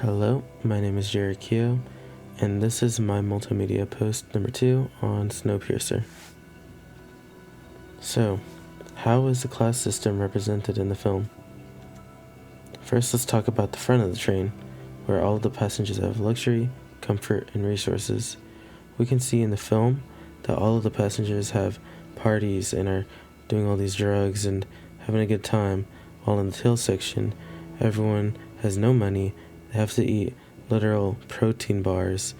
Hello, my name is Jared Keogh, and this is my multimedia post number 2 on Snowpiercer. So, how is the class system represented in the film? First, let's talk about the front of the train, where all of the passengers have luxury, comfort, and resources. We can see in the film that all of the passengers have parties and are doing all these drugs and having a good time, while in the tail section, everyone has no money. They have to eat literal protein bars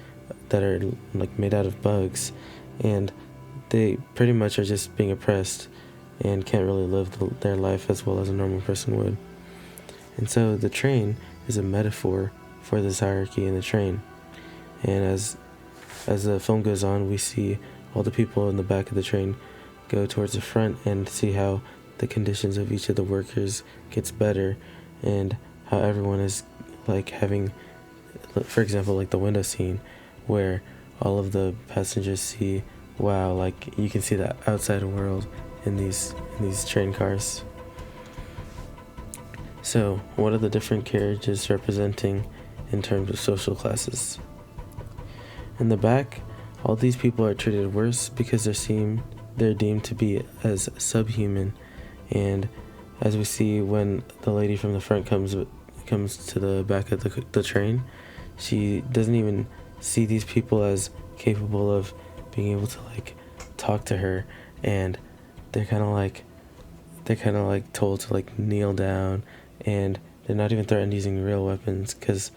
that are like made out of bugs, and they pretty much are just being oppressed and can't really live their life as well as a normal person would. And so the train is a metaphor for this hierarchy in the train. And as the film goes on, we see all the people in the back of the train go towards the front and see how the conditions of each of the workers gets better, and how everyone is like having, for example, like the window scene where all of the passengers see, wow, like you can see the outside world in these train cars. So what are the different carriages representing in terms of social classes? In the back, all these people are treated worse because they're deemed to be as subhuman, and as we see when the lady from the front comes to the back of the train, she doesn't even see these people as capable of being able to like talk to her, and they're kind of like told to like kneel down, and they're not even threatened using real weapons because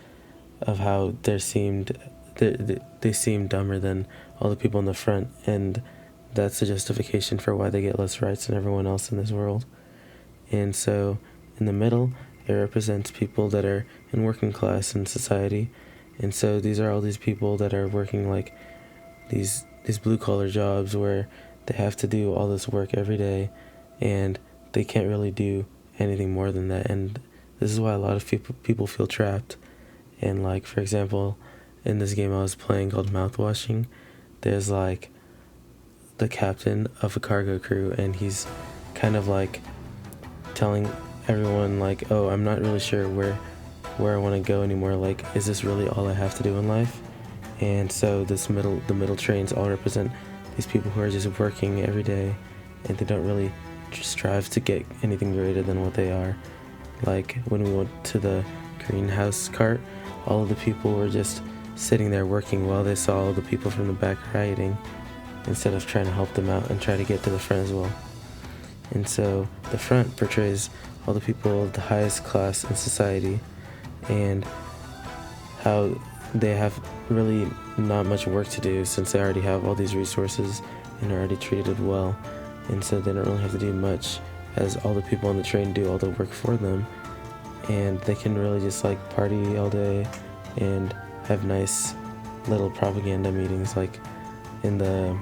of how they seem dumber than all the people in the front, and that's the justification for why they get less rights than everyone else in this world. And so in the middle, it represents people that are in working class in society. And so these are all these people that are working like these blue collar jobs where they have to do all this work every day, and they can't really do anything more than that. And this is why a lot of people feel trapped. And like, for example, in this game I was playing called Mouthwashing, there's like the captain of a cargo crew, and he's kind of like telling everyone like, oh, I'm not really sure where I want to go anymore, like, is this really all I have to do in life? And so the middle trains all represent these people who are just working every day, and they don't really strive to get anything greater than what they are. Like when we went to the greenhouse cart, all of the people were just sitting there working while they saw all the people from the back rioting, instead of trying to help them out and try to get to the front as well. And so the front portrays all the people of the highest class in society, and how they have really not much work to do since they already have all these resources and are already treated well. And so they don't really have to do much, as all the people on the train do all the work for them, and they can really just like party all day and have nice little propaganda meetings, like in the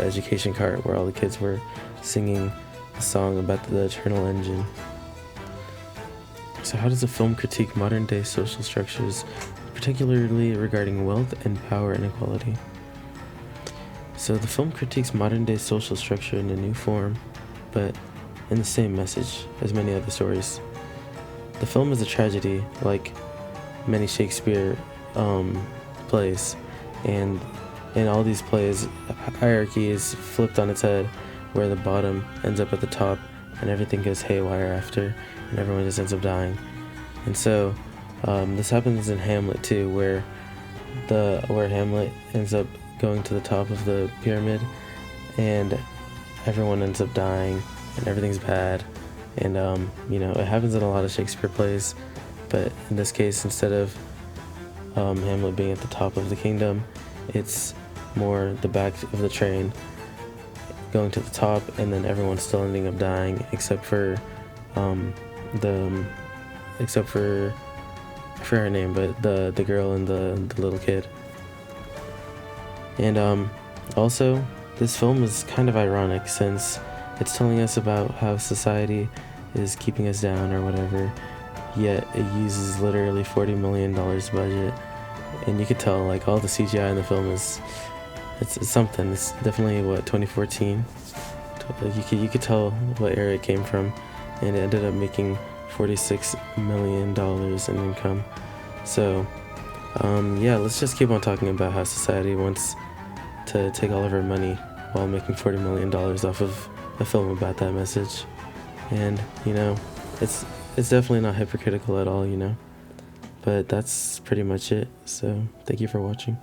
education cart where all the kids were singing a song about the Eternal Engine. So how does the film critique modern day social structures, particularly regarding wealth and power inequality? So the film critiques modern day social structure in a new form, but in the same message as many other stories. The film is a tragedy, like many Shakespeare plays, and in all these plays, hierarchy is flipped on its head, where the bottom ends up at the top and everything goes haywire after, and everyone just ends up dying. And so this happens in Hamlet too, where Hamlet ends up going to the top of the pyramid, and everyone ends up dying and everything's bad. And it happens in a lot of Shakespeare plays, but in this case, instead of Hamlet being at the top of the kingdom, it's more the back of the train going to the top, and then everyone's still ending up dying except for for her name, but the girl and the little kid. And also, this film is kind of ironic since it's telling us about how society is keeping us down or whatever, yet it uses literally $40 million budget, and you could tell like all the CGI in the film is it's something. It's definitely 2014. You could tell what era it came from, and it ended up making $46 million in income. So, yeah, let's just keep on talking about how society wants to take all of our money while making $40 million off of a film about that message. And, it's definitely not hypocritical at all, But that's pretty much it. So, thank you for watching.